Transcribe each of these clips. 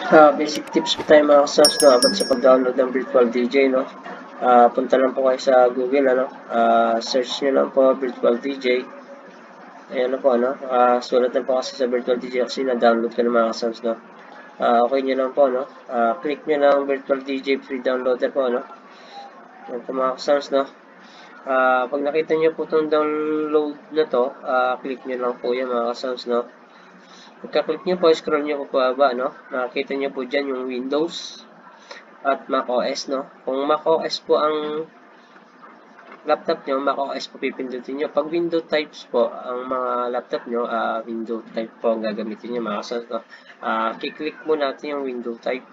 Basic tips po tayo mga kasams, no, about sa pag-download ng Virtual DJ, no. Punta lang po kayo sa Google, ano, search nyo lang po Virtual DJ. Ayan na po, ano, sulat na po kasi sa Virtual DJ kasi na-download ko na mga kasams, no. Okay nyo lang po, no, click nyo lang Virtual DJ free downloader po, no. Ayan po mga kasams, no. Pag nakita nyo po itong download na to, click nyo lang po yan mga kasams, no. Pagka-click nyo po, scroll nyo po pababa, no? Nakikita nyo po dyan yung Windows at macOS, no? Kung macOS po ang laptop nyo, macOS po pipindutin nyo. Pag window types po, ang mga laptop nyo, window type po ang gagamitin nyo, mga kasas, no? Kiklik mo natin yung window type.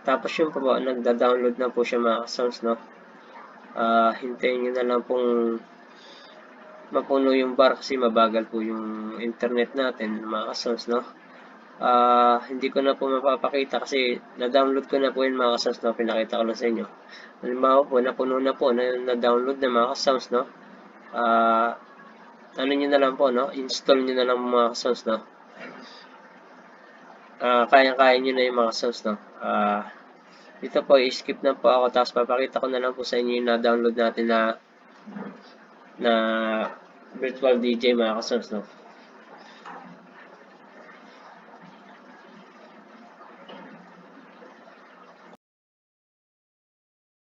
Tapos yung po, nagda-download na po siya, mga kasas, no? Hintayin nyo na lang pong mapuno yung bar kasi mabagal po yung internet natin, mga kasas, no? Hindi ko na po mapapakita kasi na-download ko na po yun mga kasams, no? Pinakita ko lang sa inyo. Halimbawa po, napuno na po, na-download na mga kasams, no? Ano nyo na lang po, no? Install nyo na lang mga kasams, no? Kaya-kaya nyo na yung mga kasams, no? Dito po, i-skip na po ako, tapos papakita ko na lang po sa inyo yung na-download natin na virtual DJ mga kasams, no?